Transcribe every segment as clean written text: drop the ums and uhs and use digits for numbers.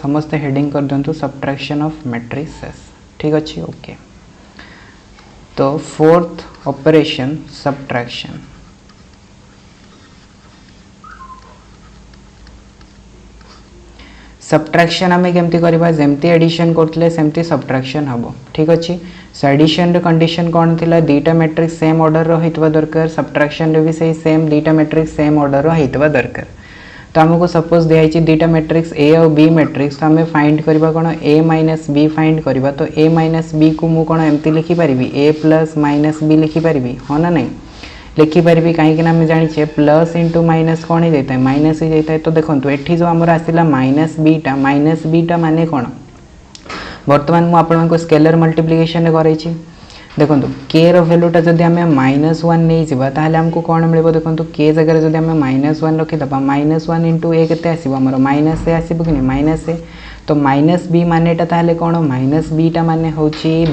समस्त हेडिंग कर दिंतु subtraction of matrices. ठीक अच्छे ओके। तो फोर्थ ऑपरेशन सब्ट्रैक्शन। सब्ट्रैक्शन आम केमती करवा जमती एडिशन करते सेमती सब्ट्रैक्शन हम। ठीक अच्छे। सो एडिशन कंडीशन कौन थी दीटा मैट्रिक्स सेम ऑर्डर होइतबा दरकार सब्ट्रैक्शन भी सही सेम दीटा मैट्रिक्स सेम ऑर्डर होइतबा दरकार। तो आमको सपोज दिखाई दीटा मैट्रिक्स ए और बी मैट्रिक्स तो आम फाइंड करवा कौन ए माइनस बी फाइंड करवा। तो ए माइनस बी को मुझे कौन एमती लिखिपारि ए प्लस माइनस बी लिखिपारि हाँ ना नहीं लिखिपारि कहीं आम जाचे प्लस इंटू माइनस कौन ही जाता है माइनस ही जाता है। तो देखो ये जो आमर आसला माइनस बीटा माने कौन बर्तमान मुझे स्केलर मल्टीप्लिकेशन कर देखो के रैल्यूटा जब आम -1 नहीं जावा ताहले हमको कौन मिले देखो के जगह जब आम -1 रखीदा -1 इंटू ए के आसमर माइनस ए आसब कि माइनस ए। तो माइनस बी मानेटा ताहले कौन माइनस बीटा माने हूँ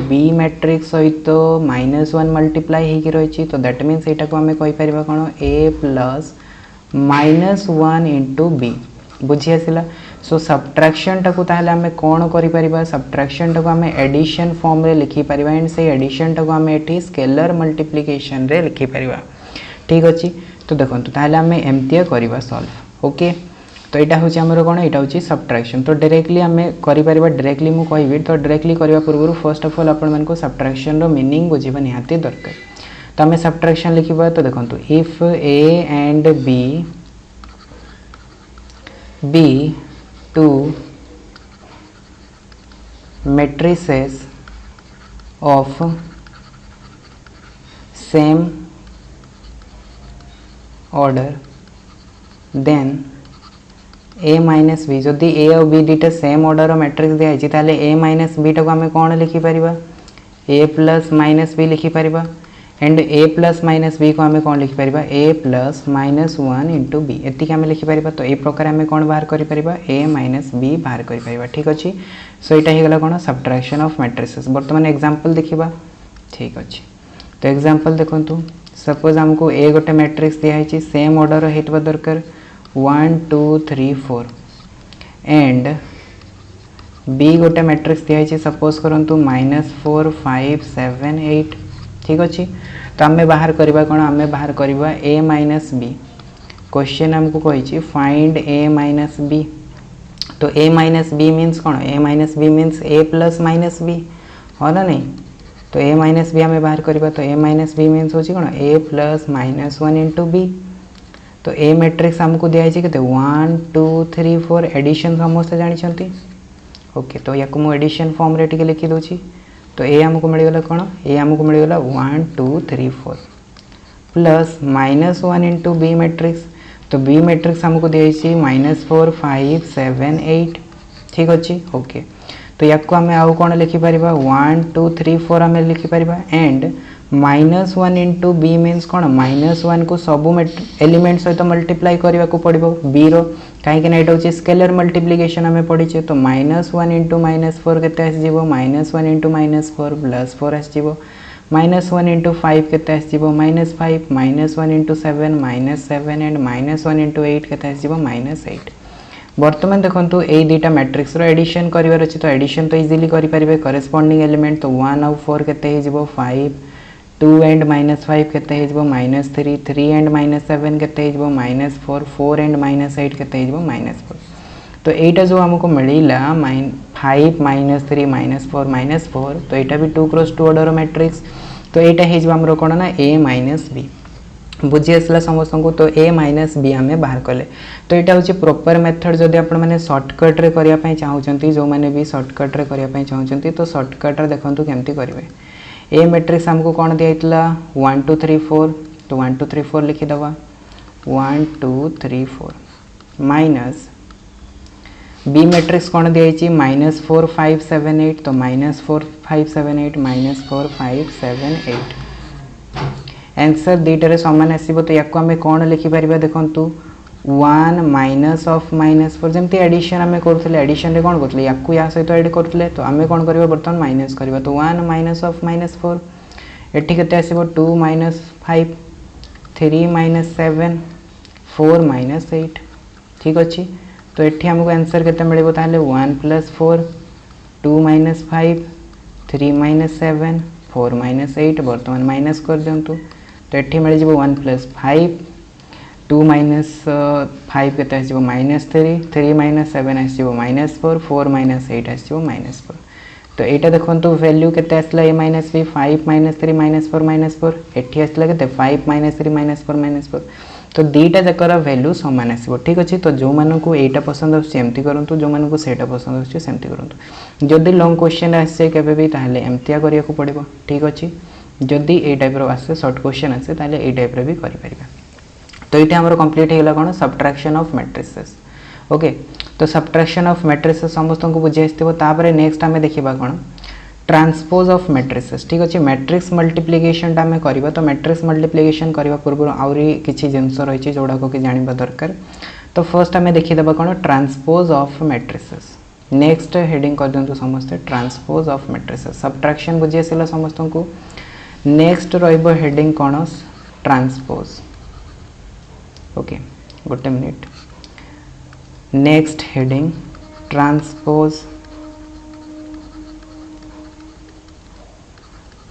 बी मैट्रिक्स सहित -1 मल्टीप्लाई होगी रही। तो दैट मीन्स यहाँ को आम कहीपर कौन ए प्लस -1 इंटू बी बुझी आसला। सो सब्ट्रैक्शन टाको ताहले आमे कौन करिपरिबा सब्ट्रैक्शन टाको आमे एडिशन फॉर्म रे लिखि परिबा एंड से एडिशन टाको आमे एठी स्केलर मल्टीप्लिकेशन रे लिखि परिबा। ठीक अछि। तो देखंतु ताहले आमे एमतिया करिबा सॉल्व ओके। तो एटा होची हमर कोन एटा होची सब्ट्रैक्शन। तो डायरेक्टली आमे करि परिबा डायरेक्टली मु कहिबी। तो डायरेक्टली करिबा पूर्व फर्स्ट ऑफ ऑल आपण मन को सब्ट्रैक्शन रो मीनिंग बुझिबा निहाती दरकार। तो आमे सब्ट्रैक्शन लिखिबा तो देखंतु if A and B two matrices of same order then a minus B जदि ए और बी दुटा सेम ऑर्डर मैट्रिक्स दिखाई ताले ए माइनस बी टाको आम कौन लिखिपर ए प्लस माइनस बी लिखिपर and A plus minus B को आम कौन लिखिपर ए प्लस -1 इंटू बी एतिक आम लिखिपर। तो ये प्रकार आम कौन बाहर करिपरिबा ए माइनस बी बाहर करिपरिबा। ठीक अच्छे। सो यहाँ होगला कौन सब्ट्रैक्शन ऑफ मैट्रिसेस। बर्तमान एग्जांपल देखिबा। ठीक अच्छे। तो एग्जांपल देखंतु सपोज हमको ए गोटे मैट्रिक्स दिखाई सेम ऑर्डर होइतबा दरकार 1 2 3 4 एंड बी गोटे मैट्रिक्स दिखाई सपोज करंतु -4 5 7 8। ठीक अच्छे। तो आम बाहर करवा कौन आम बाहर करवा ए माइनस बी। क्वेश्चन हमको कही फाइंड ए माइनस बी। तो ए माइनस बी मीन्स कौन ए माइनस बी मीन्स ए प्लस माइनस बी हाँ ना नहीं। तो ए माइनस बी आम बाहर करवा। तो ए माइनस बी मीन्स हो कौन ए प्लस -1 इंटू बी। तो ए मैट्रिक्स हमको दिखाई के 1 2 3 4 एडिशन समस्त जानते ओके। तो या मुझे एडिशन फॉर्म रे टिके लिखी दूची। तो ए आमको मिलगला कौन ए आमको मिलगला 1 2 3 4 प्लस -1 इंटू बी मैट्रिक्स। तो बी मैट्रिक्स हमको दिखाई -4 5 7 8। ठीक अच्छे ओके। तो या आम आउ कौन लिखिपर 1 2 3 4 आम लिखिपर एंड -1 इंटू बी मीन्स कौन -1 को सबू एलिमेंट सहित मल्टीप्लाई करने को पड़ो बी रो कहीं यहाँ हूँ स्केलर मल्टीप्लिकेशन आम पढ़ीचे। तो -1 इंटू -4 के -1 इंटू -4 +4 आसो -1 इंटू 5 के -5 -1 इंटू 7 -7 एंड -1 इंटू 8 के -8। बर्तमान देखो ये दुटा मैट्रिक्स रो एडिशन करार अच्छे। तो एडिशन तो इजिली करेंगे करेस्पॉन्डिंग एलिमेंट। तो 1 और 4 के 5 2 एंड -5 के -3 3 एंड -7 के -4 4 एंड -8 के -4। तो यहाँ जो आमको मिलला 5 -3 -4 -4 तो यहाँ भी 2 क्रॉस 2 ऑर्डर मैट्रिक्स। तो यहाँ होमर कौन ना ए माइनस बी बुझी आसला समस्त को। तो ए माइनस बी आम बाहर कले। तो यहाँ हूँ प्रॉपर मेथड जदि आप सर्टकट्रे करने चाहते जो मैंने भी सर्टकट्रे करने चाहते तो सर्टकट्रे देखूँ केमती करेंगे। ए मैट्रिक्स हमको कौन दिया 1 2 3 4। तो 1 2 3 4 लिखिदवा 1 2 3 4 माइनस बी मैट्रिक्स कौन दिया -4 5 7 8। तो -4 5 7 8 -4 5 7 8 आंसर दुईटार सामान आसो। तो या आम कौन लिखिपर देखु 1 माइनस ऑफ -4 जमी एडिशन आम करूँ एडिशन कौन करूँ या सहित एड करूँ। तो आम कौन कर बर्तमान माइनस करवा। तो 1 माइनस ऑफ -4 एटी के 2 -5 3 -7 4 -8। ठीक अच्छे। तो तो ये आमको आंसर केते मिलिबो ताले 1 + 4 2 - 5 3 - 7 4 - 8 बर्तमान माइनस कर दिंतु तो ये मिल जाए 1 + 5 2 - 5 के -3 3 - 7 आसो -4 4 - 8 आसो -4 तो यहाँ देखो वैल्यू के आसला a - b 5 - 3 - 4 -4 एठी आसला के 5 - 3 - 4 -4 तो दीटा जाकर वैल्यू सामान आसो ठीक अच्छे। तो जो मानू यहाँ पसंद आमती करूँ जो मानू से पसंद आमती करूँ जदि लॉन्ग क्वेश्चन आसे केबे भी ताहले एमतिया करिया को पड़िबो ठीक अच्छे। जदि ए टाइप रो आसे शॉर्ट क्वेश्चन आसे ताहले ए टाइप रे भी करि परिबा। तो ये आमर कंप्लीट होगा कौन सब्ट्रैक्शन ऑफ मैट्रिसेस ओके। तो सब्ट्रैक्शन ऑफ मैट्रिसेस समस्त को बुझे आसपर नेक्स्ट आम देखा कौन ट्रांसपोज ऑफ मैट्रिसेस ठीक अच्छे। मैट्रिक्स मल्टीप्लिकेशन आम करवा तो मैट्रिक्स मल्टीप्लिकेशन करने पूर्व आहरी किसी जिनस रही जोड़ाक कि जानवा दरकार। तो फर्स्ट आम देखीदे कौन transpose of matrices next heading कर दिंतु समस्ते ट्रांसपोज ऑफ मैट्रिसेस सब्ट्रैक्शन बुझी आसला समस्त को। नेक्स्ट हेडिंग कौन ट्रांसपोज ओके गोटे minute next heading transpose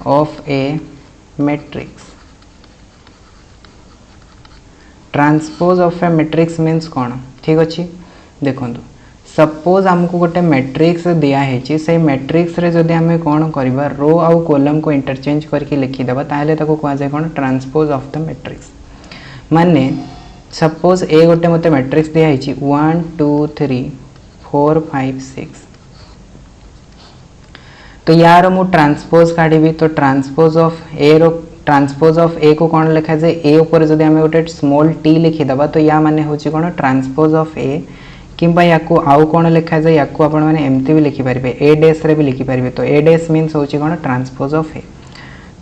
of A matrix. Transpose of A matrix means कौन ठीक अच्छे। देखो सपोज आमको गोटे मैट्रिक्स दिखाई से मैट्रिक्स रे जदि आम कौन करवा रो आउ कॉलम को इंटरचेंज करके लिखिदेबा ताहले ताको कहुए कौन ट्रांसपोज ऑफ द मैट्रिक्स। माने सपोज ए गोटे मत मैट्रिक्स दिखाई 1 2 3 4 5 6 तो यार मु ट्रांसपोज काढ़ी तो ट्रांसपोज ऑफ ए रो ट्रांसपोज ऑफ ए को कौन लिखा जाए ए ऊपर जब आम गोटे स्मॉल टी लिखिदेबा तो या माने हूँ कौन ट्रांसपोज ऑफ ए किंबा या आउ कौन लिखा जाए या आपण मैंने एमती भी लिखिपारे ए डैश रे भी लिखिपारे। तो ए डैश मीन्स हूँ कौन ट्रांसपोज ऑफ ए।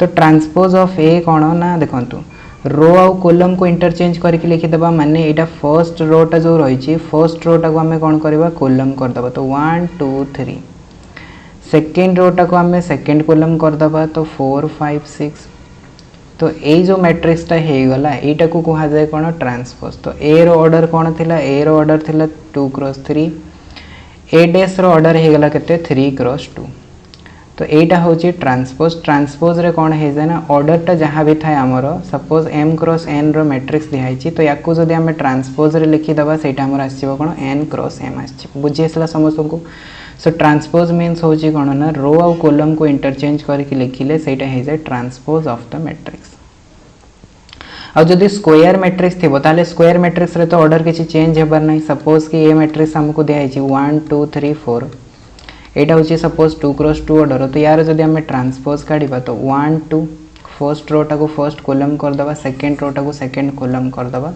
तो ट्रांसपोज ऑफ ए कौन ना देखु रो आउ कॉलम को इंटरचेंज करके लिखिदेबा माने यहाँ फर्स्ट रोटा जो रही फर्स्ट रोटा को आम कौन करवा कॉलम करदे तो 1 2 3 सेकेंड रोटा को आम सेकेंड कॉलम करदे तो 4 5 6 तो ये जो मैट्रिक्सटा होगला यहाँ को कह जाए कौन ट्रांसपोज। तो ए रो ऑर्डर कौन थिला ए रो ऑर्डर थिला 2 क्रॉस 3 ए डैश रो ऑर्डर होगला के 3 क्रॉस 2 तो यहाँ हूँ ट्रांसपोज। ट्रांसपोज रे कौन हो जाए ना ऑर्डरटा जहाँ भी थाए आमर सपोज m क्रॉस n रो मैट्रिक्स दिखाई तो या जब आम ट्रांसपोज रे लिखिदेबा से आसो कौन n क्रॉस m आसो बुझी आसला समस्त को। सो ट्रांसपोज मीन्स हूँ कौन ना रो आउ कॉलम को इंटरचेंज करके लिखिले से हो जाए ट्रांसपोज ऑफ द मैट्रिक्स। आ जदि स्क्वायर मैट्रिक्स थी ताले स्क्वायर मैट्रिक्स रे तो ऑर्डर किसी चेंज होबार नहीं। सपोज कि ए मैट्रिक्स आमको दिखाई 1 2 3 4 यहाँ हूँ सपोज 2 क्रॉस 2 ऑर्डर तो यार जब आम ट्रांसपोज काढ़ा तो 1 2 फर्स्ट रोटा को फर्स्ट कॉलम करदे सेकेंड रोटा को सेकेंड कॉलम करदे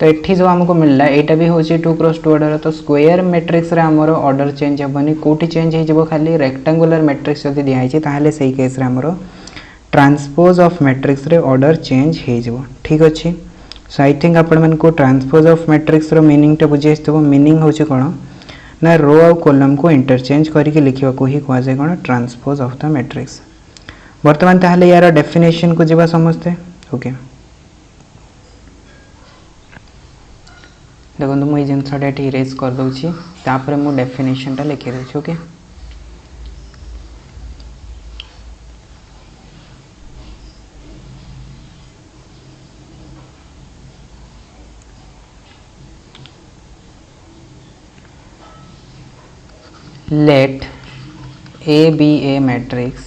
तो ये जो आमको मिलला यहाँ भी हूँ 2 क्रॉस 2 ऑर्डर। तो स्क्वायर मैट्रिक्स रे आमर ऑर्डर चेंज हेनी कौटी चेंज हो खाली रेक्टांगुलर मैट्रिक्स जब दिखाई ताहले से केस रे आमर ट्रांसपोज ऑफ मैट्रिक्स रे ऑर्डर चेंज हो ठीक अच्छे। सो आई थिंक आपण मानको ट्रांसपोज ऑफ मैट्रिक्स रो मीनिंग टा बुझी आसथिबो। मीनिंग हूँ कौन ना रो आउ कॉलम को इंटरचेंज करके लिखा ही कह जाए कौन ट्रांसपोज ऑफ द मैट्रिक्स। बर्तमान ताहले यार डेफिनेशन को जीवा समस्ते ओके। देखो मुझे जिनसा इरेज कर दूसरी तापर मु डेफिनेशन टा लिखी दूसरी okay. Let A be a matrix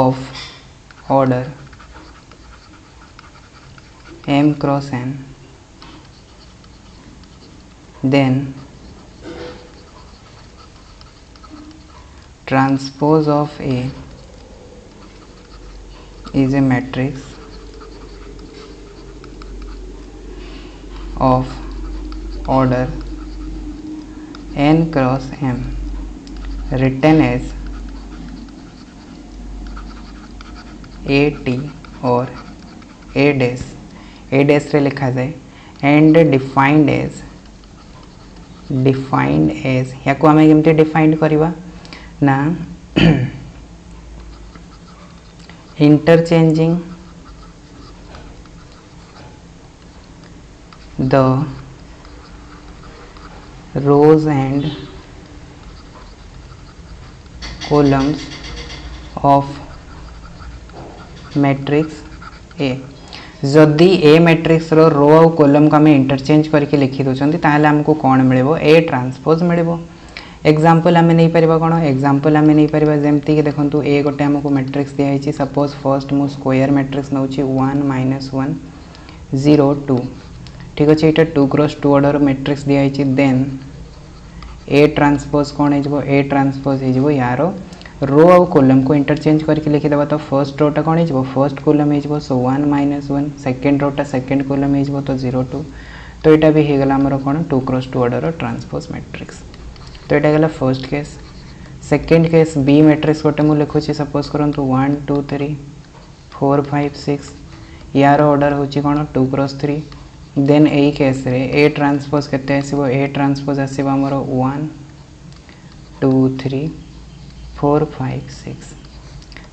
of order m cross n, then transpose of A is a matrix of order n cross m written as AT or A dash रे लिखा जाए and defined as या को आमे केमते define करवा ना interchanging the rows and columns of matrix A जदि ए matrix रो रो और कॉलम को आम इंटरचेंज करके लिखि दौरान ताहले हमको कौन मिले ए ट्रांसपोज मिले एग्जांपल आम नहीं पार कौन एग्जांपल आम नहीं पार जमती कि देखो ए गोटे आमको मैट्रिक्स दिखाई सपोज फर्स्ट मु स्क्वायर मैट्रिक्स नौ 1 -1 0 2 ठीक अच्छे यहाँ 2 क्रॉस 2 ऑर्डर मैट्रिक्स दिखाई देन ए ट्रांसपोज कौन हो ए ट्रांसपोज हो यार रो आउ कॉलम को इंटरचेंज करके लिखिदेवा तो फर्स्ट रोटा कौन हो फर्स्ट कॉलम हो सो 1 -1 सेकेंड रोटा सेकेंड कॉलम हो तो 0 2 तो यहाँ भी हो गला आमर कौन 2 क्रॉस 2 ऑर्डर ट्रांसपोज मैट्रिक्स तो यहाँ गला first case second case B matrix गोटे मुझे लिखुची सपोज करंतु 1 2 3 4 5 6 यार ऑर्डर होची कौन 2 क्रॉस 3 देन यही केस रे ए ट्रांसपोज केते आसीबो ए ट्रांसपोज आसीबो हमर 1 2 3 4 5 6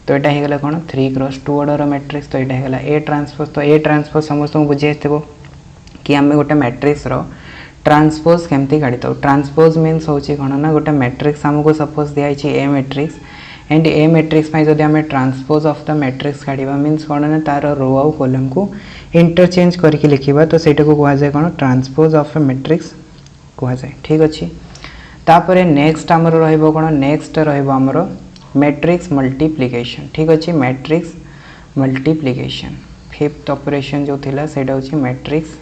तो यहाँ हो गला कौन 3 क्रॉस 2 ऑर्डर मैट्रिक्स तो यहाँ हो ए ट्रांसपोज तो ए ट्रांसपोज समस्त बुझी आसो कि आम गोटे मैट्रिक्स रो ट्रांसपोज केमती काढ़ी ट्रांसपोज मीन्स होची कौन ना गोटे मैट्रिक्स आमको सपोज दिखाई A matrix and A matrix जब आम ट्रांसपोज ऑफ द मैट्रिक्स काढ़ा मीन्स कौन ना तार रो आउ कॉलम को इंटरचेंज करके लिखा तो सहीटा को कहुए कौन ट्रांसपोज ऑफ ए मैट्रिक्स कहुए ठीक अच्छे तापर नेक्स्ट आमर कौन नेक्स्ट रमर मैट्रिक्स मल्टीप्लिकेशन ठीक अच्छे मैट्रिक्स मल्टीप्लिकेशन फिफ्थ ऑपरेशन जो थिला सेटा होची मैट्रिक्स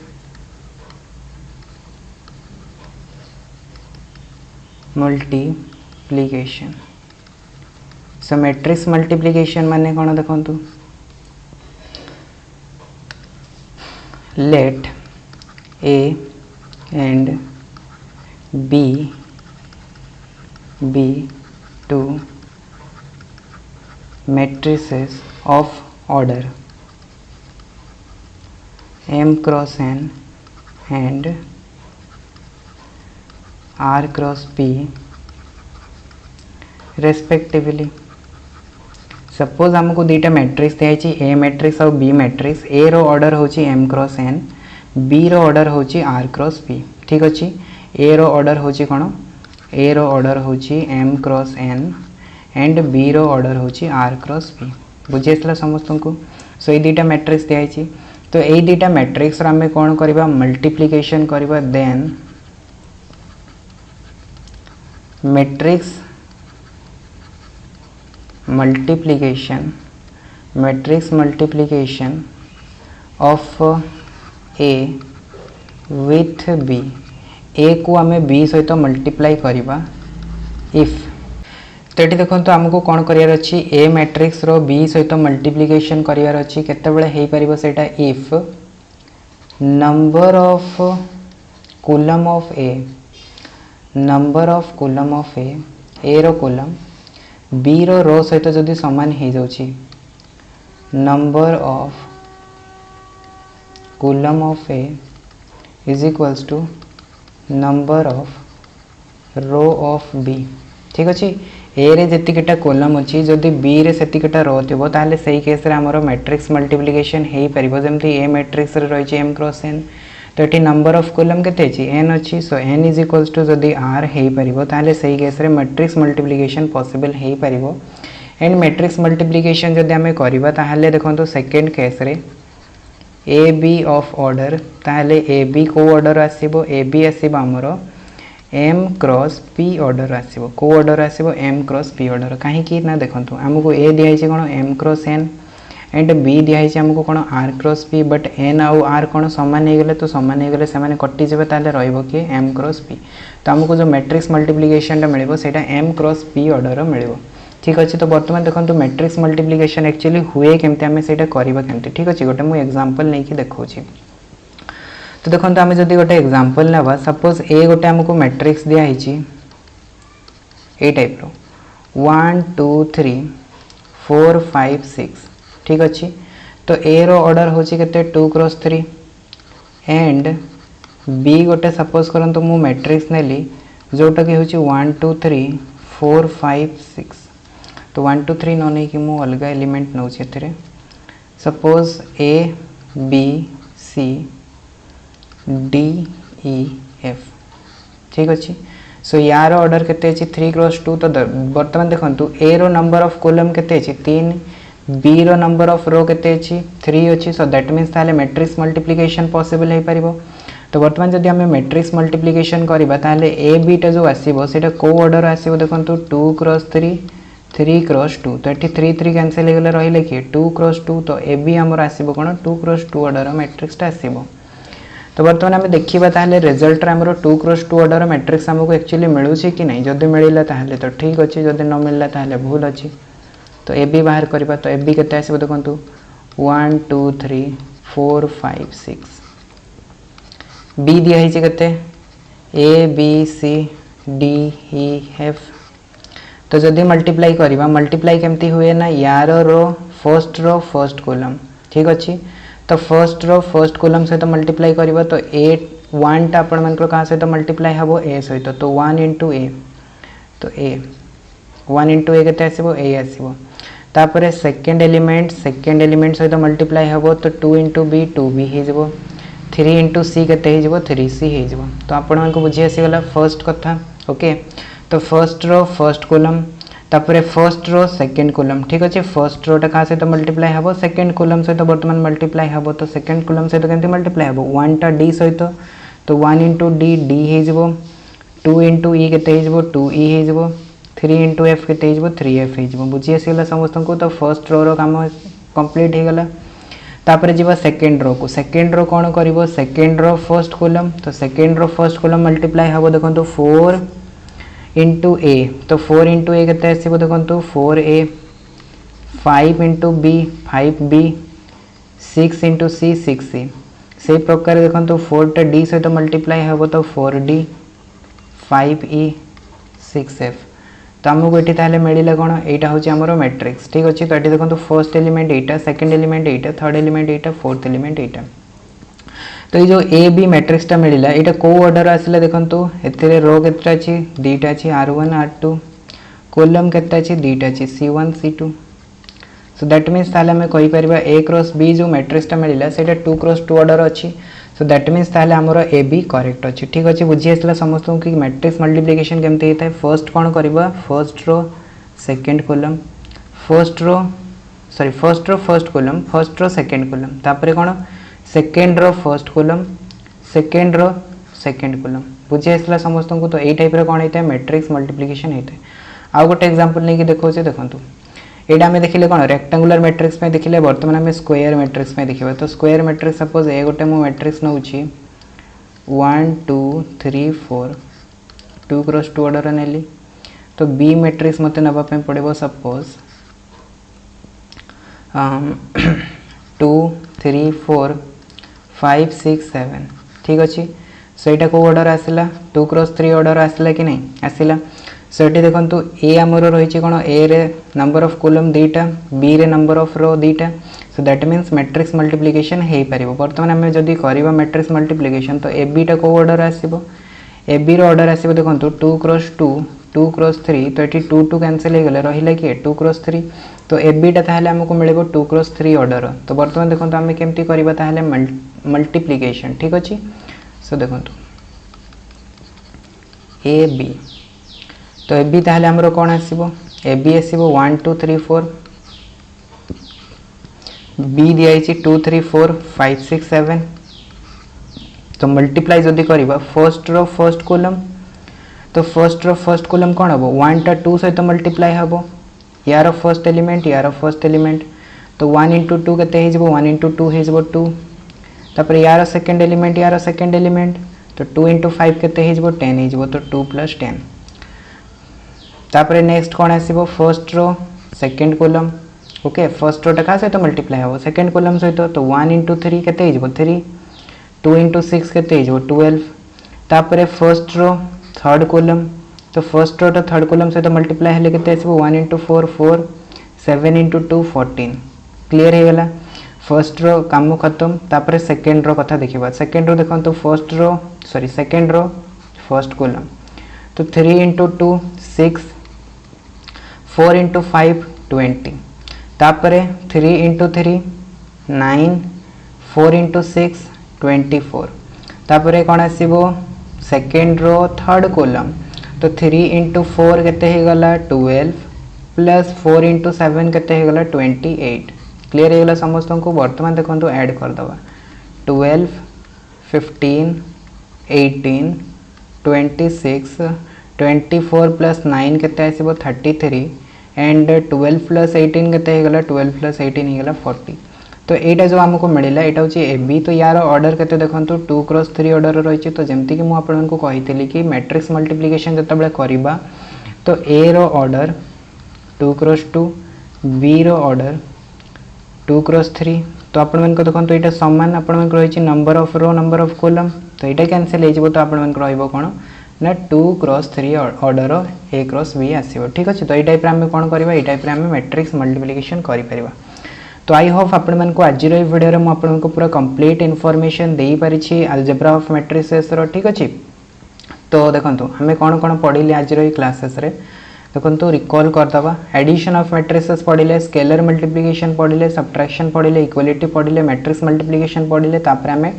मल्टीप्लिकेशन सो मैट्रिक्स मल्टीप्लिकेशन माने कौन देखंतु let A and B be two matrices of order M cross N and R cross P respectively suppose आमको दुईटा मैट्रिक्स दिखाई ए मैट्रिक्स और बी मैट्रिक्स ए रो ऑर्डर होची एम क्रॉस एन बी रो ऑर्डर होची आर क्रॉस पी ठीक अच्छे ए रो ऑर्डर होची कौन ए रो ऑर्डर होची M cross N and B रो ऑर्डर होची आर क्रॉस पी बुझी आसला समस्त को सो ये दुईटा मैट्रिक्स दिखाई तो ये दुईटा मैट्रिक्स आम कौन करवा मल्टीप्लिकेशन करवा then matrix matrix multiplication of A with B A को आम बी सहित मल्टीप्लाई करवा इफ तो ये देखो तो आमको कौन करार अच्छी ए मैट्रिक्स रो बी सहित मल्टीप्लिकेशन करार अच्छी केतेबेले हो पारिबो सेटा if number of column of A रो कॉलम बी रो सहित जदि सामान हो जाउची number of column of A is equals to number of row of B ठीक अच्छे ए रे जेतिकिटा कॉलम अच्छी जदि बी रे सेतिकिटा रो थिबो ताहले सही केस रे हमरो मैट्रिक्स मल्टीप्लिकेशन हेई परिबो जेमति ए मैट्रिक्स रे रहिछि एम क्रॉस एन तो ये नंबर ऑफ कॉलम केते अछि एन अच्छी so n is equals to जदि आर हेई परिबो ताहले सही केस रे मैट्रिक्स मल्टीप्लिकेशन पॉसिबल हेई परिबो एंड मैट्रिक्स मल्टीप्लिकेशन जदि आमे करिबा ताहले देखंतो सेकंड केस रे ए बी ऑफ ऑर्डर ताहले ए बी को ऑर्डर आसीबो ए बी आसीबो हमरो एम क्रॉस पी ऑर्डर आसीबो को ऑर्डर आसीबो एम क्रॉस पी ऑर्डर काहे कि ना देखंतो हमको ए दिया छै कोन M cross N and B दिखाई हमको कौन R cross P but N आउ आर कौन सामान हो गले तो सामान हो गले से कटिजे ताले रहिबो कि एम क्रॉस पी तो हमको जो मैट्रिक्स मल्टीप्लिकेशन मिलिबो सेटा एम क्रॉस पी ऑर्डर मिलिबो ठीक अच्छे तो बर्तमान देखो मैट्रिक्स मल्टीप्लिकेशन एक्चुअली हुए केमती आम से करवा केमती ठीक अच्छे गोटे मुझे एग्जांपल नहीं कि देखौछि तो देखो आम जदि गोटे एग्जांपल नेबा सपोज ए गोटे आमको मैट्रिक्स दिया ए टाइप रो 1 2 3 4 5 6 ठीक अच्छे तो ए रो ऑर्डर होची केते 2 क्रॉस 3 एंड बी गोटे सपोज करंतु मु मैट्रिक्स नेली जोटा कि होची 1 2 3 4 5 6 तो 1 2 3 न नहीं कि मु अलग एलिमेंट नौ एथिरे suppose A B C D E F ठीक अच्छे। सो यार ऑर्डर केते 3 क्रॉस 2 तो बर्तमान देखंतु ए रो नंबर ऑफ कॉलम केते 3 बी रो नंबर ऑफ रो केते 3 अच्छी। सो दैट मीन्स ताले मैट्रिक्स मल्टीप्लिकेशन पॉसिबल हो पारिबो। तो बर्तमान जदि आम मैट्रिक्स मल्टीप्लिकेशन करबा ताले ए बी टा जो आसीबो सेटा को ऑर्डर आसीबो देखंतु 2 क्रॉस 3 3 क्रॉस 2 तो एठी 3 3 कैंसिल हो गले रहिले कि 2 क्रॉस 2 तो ए बी हमर आसीबो कोन 2 क्रॉस 2 ऑर्डर मैट्रिक्स टा आसीबो। तो बर्तमान आम देखा ताले रिजल्ट आमर 2 क्रॉस 2 ऑर्डर मैट्रिक्स आमको एक्चुअली मिलूची कि नहीं जदि मिलला ताले तो ठीक अच्छे जदि न मिलला ताले भूल अच्छी। तो ए बी बाहर करबा तो ए बी केते आसीबो देखंतु 1 2 3 4 5 6 बी दिया है केते A B C D E F. तो जदि मल्टीप्लाई करबा मल्टीप्लाई केमती हुए ना यार रो फर्स्ट कॉलम ठीक अच्छे। तो फर्स्ट रो फर्स्ट कॉलम सहित मल्टीप्लाई करबा तो ए 1 टा आपण मानकर का सहित मल्टीप्लाई हबो ए सहित तो 1 * ए तो ए 1 * ए केते आसीबो ए आसीबो। तापरे सेकंड एलिमेंट सहित मल्टीप्लाई हबो तो 2 * बी 2b हे जबो 3 * सी केते हे जबो 3c हे जबो। तो आपण मानको बुझी आसी गला फर्स्ट कथा ओके। तो फर्स्ट रो फर्स्ट कॉलम तापरे फर्स्ट रो सेकंड कॉलम ठीक अच्छे। फर्स्ट रो टा का सहित मल्टीप्लाई हबो सेकंड कॉलम सहित बर्तमान मल्टीप्लाई हबो तो सेकंड कॉलम सहित केमती मल्टीप्लाई हबो 1 टा डी सहित तो 1 * डी डी हे जबो 2 * ई केते हे जबो 2e हे जबो 3 * एफ केते हे जबो 3f हे जबो बुझी आसी गला समस्त को। तो फर्स्ट रो रो काम कंप्लीट हे गला। तापरे जीवा सेकंड रो को सेकंड रो कोन करबो सेकंड रो फर्स्ट कॉलम तो second row first column multiply हबो देखंतु 4 * ए तो 4 * ए केते आसीबो देखंतु 4a 5 * बी 5b 6 * सी 6c से प्रकार देखंतु 4 टा डी सहित मल्टीप्लाई हबो तो 4d 5e 6f। तो आमको ये ताले मिलला कौन यहाँ हूँ आमर मैट्रिक्स ठीक अच्छे। तो ये देखो फर्स्ट एलिमेंट यहाँ सेकंड एलिमेंट यहाँ थर्ड एलिमेंट यहाँ फोर्थ एलिमेंट यहाँ। तो ये जो ए बी मैट्रिक्सटा मिलला यहाँ कौ ऑर्डर आसला देखो ए रो केटा अच्छी 2टा अच्छी R1 R2 कॉलम केटा अच्छी 2टा अच्छी C1 C2। So that means ताले आम कहीपर ए क्रॉस बी जो मैट्रिक्सटा मिलला से 2 क्रॉस 2 ऑर्डर अच्छी। सो दैट मीन्स ताले आमर ए बी करेक्ट अच्छी ठीक अच्छे। बुझी आसला समस्त कि मैट्रिक्स मल्टीप्लिकेशन केमती होता है। फर्स्ट कौन करबा first row second column first row first column first row second column तापरे कौन second row first column second row second column बुझी आसला समस्त को। तो यही टाइप कौन होता है मैट्रिक्स मल्टीप्लिकेशन होता है। आउ गोटे एग्जांपल नहीं देखो देखो यहाँ आम देखिले कौन रेक्टांगुलर मैट्रिक्स में देखिले बर्तमान आम स्क्वायर मैट्रिक्स में देखा। तो स्क्वायर मैट्रिक्स सपोज ए गोटे मु मैट्रिक्स नौ 1 2 3 4 2 क्रॉस 2 ऑर्डर नेली। तो बी मैट्रिक्स मत नापी पड़ो सपोज 2 3 4 5 6 7 ठीक अच्छे। सो यहाँ कौ ऑर्डर आसला 2 क्रॉस 3 ऑर्डर आसला कि नहीं आसला। सो ये देखो ए आमर रही कौन ए रे नंबर ऑफ कॉलम 2टा बी रे नंबर ऑफ रो 2टा। So that means matrix multiplication हो पार। बर्तमान आम जदि करवा मैट्रिक्स मल्टीप्लिकेशन तो ए बी टा कौ ऑर्डर आसो ए बी रो ऑर्डर आसो देखो 2 क्रॉस 2 2 क्रॉस 3 तो ये 2 2 कैंसिल हो गले रहा कि 2 क्रॉस 3 तो ए बी टा ताहले आमको मिले 2 क्रॉस 3 ऑर्डर। तो बर्तमान देखो आम केमती करवा ताहले मल्टीप्लिकेशन ठीक अच्छे। सो देखो ए बी तो ए बी ताहले हमरो कौन आसीबो ए बी आसीबो 1 2 3 4 बी दिया 2 3 4 5 6 7। तो मल्टीप्लाई जदि करबा फर्स्ट रो फर्स्ट कॉलम तो फर्स्ट रो फर्स्ट कॉलम कौन हम 1 टा 2 सहित मल्टीप्लाई हम यार फर्स्ट एलिमेंट तो 1 * 2 केते हे जबो 1 * 2 हे जबो 2 तापर यार सेकंड एलिमेंट तो 2 * 5 केते हे जबो 10 हे जबो तो 2 + 10। तापर नेक्स्ट कौन आसीबो first row second column okay first row टा सहित मल्टीप्लाई हम सेकंड कॉलम सहित तो 1 * 3 केते हे जबो 3 2 * 6 केते हे जबो 12। तापर फर्स्ट रो थर्ड कॉलम तो फर्स्ट रो थर्ड कॉलम सहित मल्टीप्लाई हेले केते आसीबो 1 * 4 4 7 * 2 14 क्लियर हो गला। फर्स्ट रो काम खत्म। तापर सेकंड रो कथा देखिबा सेकंड रो देखंतु सेकंड रो फर्स्ट कॉलम तो 3 * 2 6 4 * 5 20 तापर 3 * 3 9 4 * 6 24 तापर कौन आसीबो सेकेंड रो थर्ड कॉलम तो 3 इंटू 4 केते हो गला 12 प्लस 4 इंटू 7 केते हो गला 28 क्लियर हो गला समस्त को वर्तमान देखो ऐड कर दवा 12 15 18 26 24 प्लस 9 केते आसीबो 33 एंड 12 प्लस 18 केते हो गला 12 प्लस 18 हो गला 40 तो यहाँ जो आमको मिलला यहाँ हूँ ए बी तो यार ऑर्डर केते देखंतु 2 क्रॉस 3 ऑर्डर रही तो जमती कि मुझे कही कि मैट्रिक्स मल्टीप्लिकेशन जो करवा तो ए रो ऑर्डर 2 क्रॉस 2 बी रो ऑर्डर 2 क्रॉस 3 तो आपण मन को देखंतु यहाँ सामान आपण मन रही number of row number of column तो यहाँ कैंसिल हो तो आपण मन रहिबो कोन ना 2 क्रॉस 3 ऑर्डर ए क्रॉस बी आसीबो ठीक अछि तो ये टाइप रे हम कोन करबा ये टाइप रे हम मैट्रिक्स मल्टीप्लिकेशन करि परिबा तो आई होप आपण मन को आज रो वीडियो रे मु आपण को पूरा कंप्लीट इन्फॉर्मेशन देई परिछि अलजेब्रा ऑफ मैट्रिसेस रो ठीक अछि तो देखंतु हमें कोन कोन पढिले आज रो क्लासेस रे देखंतु रिकॉल करदबा एडिशन ऑफ मैट्रिसेस पढिले स्केलर मल्टीप्लिकेशन पढिले सब्ट्रैक्शन पढिले इक्वालिटी पढिले मैट्रिक्स मल्टीप्लिकेशन पढिले तापर हमें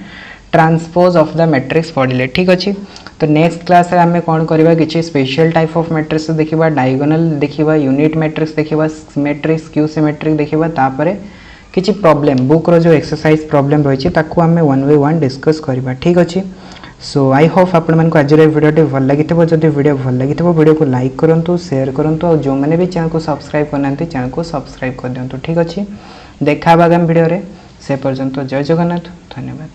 ट्रांसपोज ऑफ द मैट्रिक्स पढ़िले ठीक अच्छे तो नेक्स्ट क्लास रे हमें कौन करबा किछि स्पेशल टाइप ऑफ मैट्रिक्स देखिबा डायगोनल देखिबा यूनिट मैट्रिक्स देखिबा सिमेट्रिक स्क्यू सिमेट्रिक देखिबा तापरे किछि प्रॉब्लम बुक रो जो एक्सरसाइज प्रॉब्लम रही है ताकू हमें 1 बाय 1 डिस्कस करबा ठीक अच्छे सो आई होप आपण मन को आज वीडियो भल लगी जदि वीडियो भल लगी वीडियो को लाइक करंतु शेयर करंतु और जो मैंने भी चैनल को सब्सक्राइब करना चैनल को सब्सक्राइब कर दियंतु ठीक अच्छे देखा आगामी वीडियो रे से पर्यंत जय जगन्नाथ धन्यवाद।